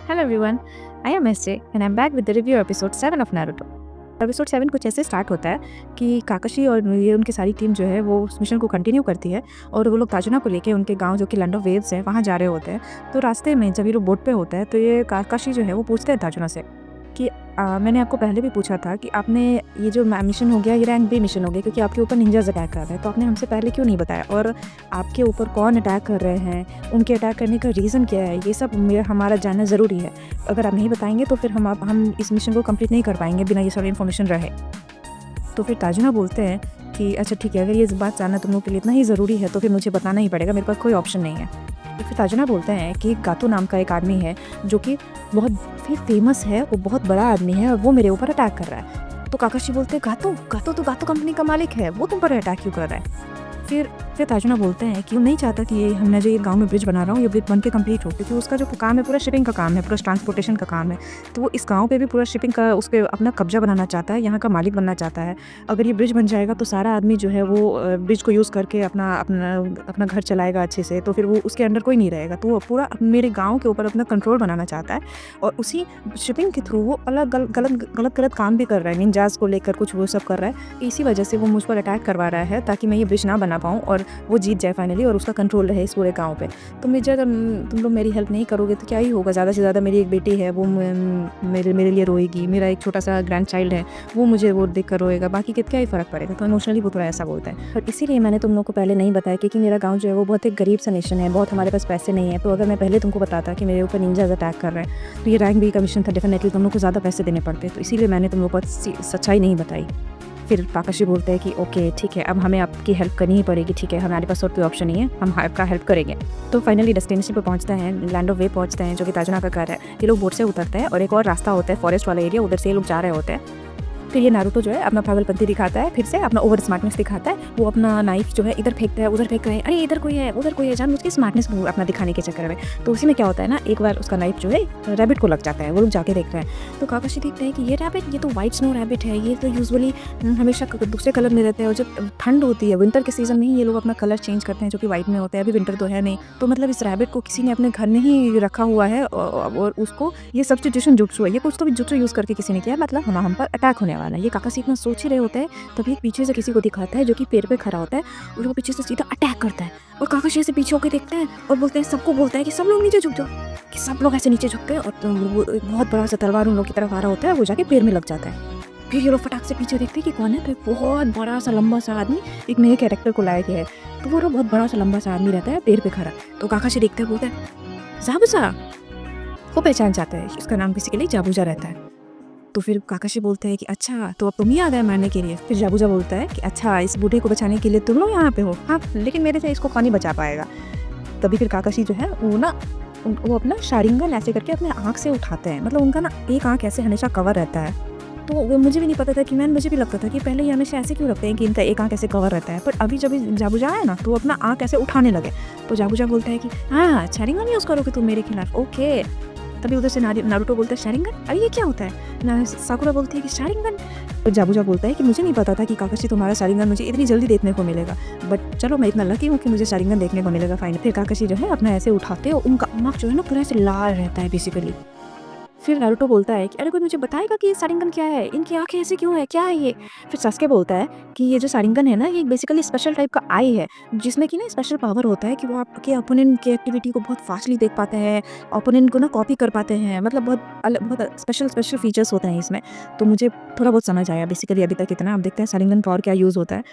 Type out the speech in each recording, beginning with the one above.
Hello everyone, I am SJ and I'm back with the review episode 7 of Naruto. Episode 7 कुछ ऐसे start होता है कि काकाशी और ये उनकी सारी टीम जो है वो उस मिशन को कंटिन्यू करती है और वो लोग ताजुना को लेके उनके गांव जो कि लैंड ऑफ वेव्स है वहाँ जा रहे होते हैं। तो रास्ते में जब ये लोग बोट पे होता है तो ये काकाशी जो है वो पूछते हैं ताजुना से कि मैंने आपको पहले भी पूछा था कि आपने ये जो मिशन हो गया ये रैंक बी मिशन हो गया क्योंकि आपके ऊपर निंजाज अटैक कर रहे हैं, तो आपने हमसे पहले क्यों नहीं बताया और आपके ऊपर कौन अटैक कर रहे हैं, उनके अटैक करने का रीज़न क्या है, ये सब हमारा जानना ज़रूरी है। अगर आप नहीं बताएंगे तो फिर हम इस मिशन को कंप्लीट नहीं कर पाएंगे बिना ये सारी इन्फॉर्मेशन रहे। तो फिर ताजुना बोलते हैं कि अच्छा ठीक है, अगर ये बात जानना तुम लोग के लिए इतना ही ज़रूरी है तो फिर मुझे बताना ही पड़ेगा, मेरे पास कोई ऑप्शन नहीं है। तो फिर ताजुना बोलते हैं कि गातो नाम का एक आदमी है जो कि बहुत ही फेमस है, वो बहुत बड़ा आदमी है और वो मेरे ऊपर अटैक कर रहा है। तो काकाशी बोलते हैं गातो कंपनी का मालिक है, वो तुम पर अटैक क्यों कर रहा है। फिर ताजुना बोलते हैं कि वो नहीं चाहता कि हमने जो ये गांव में ब्रिज बना रहा हूँ ये ब्रिज बन के कंप्लीट हो, क्योंकि उसका जो काम है पूरा शिपिंग का काम है, पूरा ट्रांसपोर्टेशन का काम है। तो वो इस गांव पे भी पूरा शिपिंग का उसके अपना कब्जा बनाना चाहता है, यहाँ का मालिक बनना चाहता है। अगर ये ब्रिज बन जाएगा तो सारा आदमी जो है वो ब्रिज को यूज़ करके अपना घर चलाएगा अच्छे से, तो फिर वो उसके अंडर कोई नहीं रहेगा। तो वो पूरा मेरे गाँव के ऊपर अपना कंट्रोल बनाना चाहता है और उसी शिपिंग के थ्रू वो अलग गलत काम भी कर रहा है, निंजाज को लेकर कुछ वो सब कर रहा है। इसी वजह से वो मुझ पर अटैक करवा रहा है ताकि मैं ये ब्रिज ना बना पाऊँ और वो जीत जाए फाइनली और उसका कंट्रोल रहे इस पूरे गांव पे। तो मुझे अगर तुम लोग मेरी हेल्प नहीं करोगे तो क्या ही होगा, ज़्यादा से ज़्यादा मेरी एक बेटी है वो मेरे लिए रोएगी, मेरा एक छोटा सा ग्रैंड चाइल्ड है वो मुझे वो देख कर रोएगा, बाकी क्या ही फ़र्क पड़ेगा। तो इमोशनली वो थोड़ा ऐसा बोलता है। और इसीलिए मैंने तुम लोग को पहले नहीं बताया क्योंकि मेरा गाँव जो है वो बहुत एक गरीब सा नेशन है, बहुत हमारे पास पैसे नहीं है। तो अगर मैं पहले तुमको बताता कि मेरे ऊपर निंजाज अटैक कर रहे हैं तो ये रैंक बी का मिशन था, डेफिनेटली तुम लोग को ज़्यादा पैसे देने पड़ते, तो इसीलिए मैंने तुम लोग को सच्चाई नहीं बताई। फिर काकाशी बोलते हैं कि ओके ठीक है, अब हमें आपकी हेल्प करनी ही पड़ेगी, ठीक है हमारे पास और कोई ऑप्शन नहीं है, हम आपका हेल्प करेंगे। तो फाइनली डेस्टिनेशन पे पहुंचते हैं, लैंड ऑफ वेव पहुंचते हैं जो कि ताजुना का घर है। ये लोग बोट से उतरते हैं और एक और रास्ता होता है फॉरेस्ट वाला एरिया, उधर से ये लोग जा रहे होते हैं। फिर ये नारुतो जो है अपना पागलपंती दिखाता है, फिर से अपना ओवर स्मार्टनेस दिखाता है। वो अपना नाइफ जो है इधर फेंकता है उधर फेंक रहे हैं, अरे इधर कोई है उधर कोई है, जान उसकी स्मार्टनेस अपना दिखाने के चक्कर में। तो उसी में क्या होता है ना, एक बार उसका नाइफ जो है रैबिट को लग जाता है, वो लोग जाके देखते हैं। तो काकाशी देखते हैं कि ये रैबिट, ये तो व्हाइट स्नो रैबिट है, ये तो यूजुअली हमेशा दूसरे कलर में रहते हैं और जब ठंड होती है विंटर के सीजन में ही ये लोग अपना कलर चेंज करते हैं जो कि व्हाइट में होता है। अभी विंटर तो है नहीं, तो मतलब इस रैबिट को किसी ने अपने घर में ही रखा हुआ है और उसको ये सब्स्टिट्यूशन जुट्सु है, ये कुछ तो भी जुट्सु यूज़ करके किसी ने किया, मतलब हम पर अटैक होने वाला है। ये काकाशी इतना सोच ही रहे होते हैं तभी एक पीछे से किसी को दिखाता है जो कि पेड़ पे खड़ा होता है और वो पीछे से सीधा अटैक करता है। और काकाशी ऐसे पीछे होकर देखते हैं और बोलते हैं, सबको बोलता है कि सब लोग नीचे झुक जाओ, कि सब लोग ऐसे नीचे झुक गए और तो वो बहुत बड़ा सा तलवार उन लोग की तरफ आ रहा होता है, वो जाके पेड़ में लग जाता है। फिर ये लोग फटाक से पीछे देखते हैं कि कौन है, तो बहुत बड़ा सा लंबा सा आदमी, एक नए कैरेक्टर को लाया गया है। तो वो बहुत बड़ा सा लंबा सा आदमी रहता है पेड़ पे खड़ा। तो काकाशी देखते हैं, बोलते हैं जाबुजा, वो पहचान जाता है, उसका नाम बेसिकली जाबुजा रहता है। तो फिर काकाशी बोलते हैं कि अच्छा तो अब तुम ही आ गए मारने के लिए। फिर जाबुजा बोलता है कि अच्छा इस बूढ़े को बचाने के लिए तुम लोग यहाँ पे हो, हाँ लेकिन मेरे से इसको कौन नहीं बचा पाएगा। तभी फिर काकाशी जो है वो अपना शारिंगन ऐसे करके अपने आँख से उठाते हैं, मतलब उनका ना एक आँख ऐसे हमेशा कवर रहता है। तो वो मुझे भी नहीं पता था कि मुझे भी लगता था कि पहले ये हमेशा ऐसे क्यों रखते हैं कि इनका एक आँख ऐसे कवर रहता है, पर अभी जब जाबुजा आया ना तो वो अपना आँख ऐसे उठाने लगे। तो जाबुजा बोलता है कि हाँ शारिंगन यूज़ करोगे तुम मेरे खिलाफ, ओके। तभी उधर से नारुतो बोलता है शारिंगन, अरे ये क्या होता है। साकुरा बोलती है कि शारिंगन। तो जाबुजा बोलता है कि मुझे नहीं पता था कि काकाशी तुम्हारा शारिंगन मुझे इतनी जल्दी देखने को मिलेगा, बट चलो मैं इतना लकी हूँ कि मुझे शारिंगन देखने को मिलेगा फाइनल। फिर काकाशी जो है अपना ऐसे उठाते हैं, उनका आँख जो है ना पूरा ऐसे लाल रहता है बेसिकली। फिर नारुतो बोलता है कि अरे कोई मुझे बताएगा कि ये शारिंगन क्या है, इनकी आंखें ऐसे क्यों है, क्या है ये। फिर सास्के बोलता है कि ये जो शारिंगन है ना ये बेसिकली स्पेशल टाइप का आई है जिसमें कि ना स्पेशल पावर होता है कि वो आपके ओपोनेंट की एक्टिविटी को बहुत फास्टली देख पाते हैं, ओपोनेंट को ना कॉपी कर पाते हैं, मतलब बहुत स्पेशल फीचर्स होते हैं इसमें। तो मुझे थोड़ा बहुत समझ आया बेसिकली अभी तक इतना। अब देखते हैं शारिंगन का और क्या यूज़ होता है।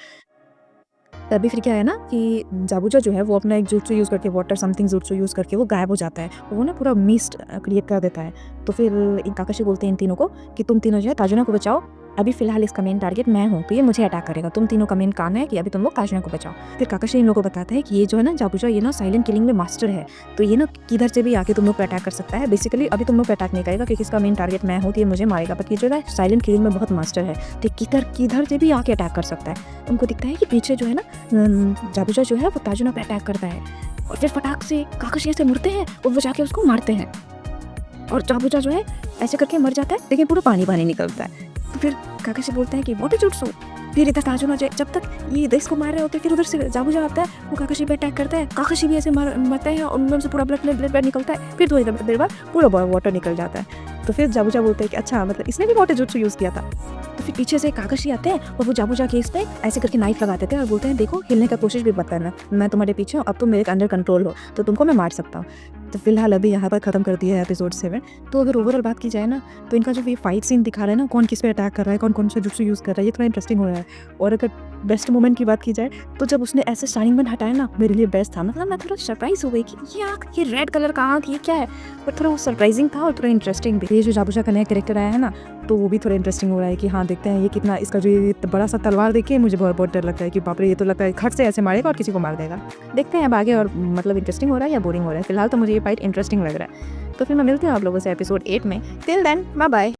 तभी फिर क्या है ना कि जाबुजा जो है वो अपना एक जुत्सु यूज़ करके, वाटर समथिंग जुत्सु यूज़ करके वो गायब हो जाता है, वो ना पूरा मिस्ट क्रिएट कर देता है। तो फिर काकाशी बोलते हैं इन तीनों को कि तुम तीनों जो है ताजुना को बचाओ, अभी फिलहाल इसका मेन टारगेट मैं हूँ तो ये मुझे अटैक करेगा, तुम तीनों का मेन काम है कि अभी तुम लोग ताजुना को बचाओ। फिर काकाशी इन लोगों को बताता है कि ये जो है ना जाबुजा ये ना साइलेंट किलिंग में मास्टर है, तो ये ना किधर से भी आके तुम लोग पे अटैक कर सकता है। बेसिकली अभी तुम लोग पे अटैक नहीं करेगा क्योंकि इसका मेन टारगेट मैं हूँ तो ये मुझे मारेगा, बट ये जो है साइलेंट किलिंग में बहुत मास्टर है, तो किधर से भी आके अटैक कर सकता है। उनको दिखता है कि पीछे जो है ना जाबुजा जो है वो ताजुना पे अटैक करता है और फिर फटाक से काकाशी ऐसे मुड़ते हैं और वो जाके उसको मारते हैं और जाबुजा जो है ऐसे करके मर जाता है, लेकिन पूरा पानी निकलता है। तो फिर काकाशी बोलते हैं कि वाटर जुट्सु, फिर इधर ताजुन हो जाए, जब तक ये इधर इसको मार रहे होते हैं, फिर उधर से जाबुजा आता है, वो काकाशी पे अटैक करता है, काकाशी भी ऐसे मरते हैं और उनमें से पूरा ब्लड निकलता है। फिर थोड़ी देर बाद पूरा वाटर निकल जाता है। तो फिर जाबुजा बोलते हैं कि अच्छा मतलब इसने भी वाटर जुत्सु यूज़ किया था। तो फिर पीछे से काकाशी आते हैं और वो जाबुजा के इस पे ऐसे करके नाइफ लगा देते हैं और बोलते हैं देखो हिलने का कोशिश भी मत करना, मैं तुम्हारे पीछे हूँ, अब तुम मेरे अंडर कंट्रोल हो तो तुमको मैं मार सकता हूँ। तो फिलहाल अभी यहाँ पर ख़त्म कर दिया है एपिसोड 7। तो अगर ओवरऑल बात की जाए ना, तो इनका जो ये फाइट सीन दिखा रहा है ना, कौन किस पे अटैक कर रहा है, कौन कौन सा जुत्सु यूज़ कर रहा है, ये थोड़ा इंटरेस्टिंग हो रहा है। और अगर बेस्ट मोमेंट की बात की जाए तो जब उसने ऐसे स्टार्टिंग में हटाया ना, मेरे लिए बेस्ट था। मतलब मैं थोड़ा सरप्राइज हो गई कि ये रेड कलर का आँख ये क्या है, पर थोड़ा वो सरप्राइजिंग था और थोड़ा इंटरेस्टिंग भी। ये जो जाबुजा का नया कैरेक्टर आया है ना, तो वो भी थोड़ा इंटरेस्टिंग हो रहा है कि हाँ देखते हैं ये कितना, इसका जो ये बड़ा सा तलवार देख के मुझे बहुत डर लगता है कि बाप रे, ये तो लगता है खट से ऐसे मारेगा और किसी को मार देगा। देखते हैं अब आगे और मतलब इंटरेस्टिंग हो रहा है या बोरिंग हो रहा है। फिलहाल तो मुझे ये फाइट इंटरेस्टिंग लग रहा है। तो फिर मैं मिलती हूँ आप लोगों से एपिसोड 8 में। Till then bye bye.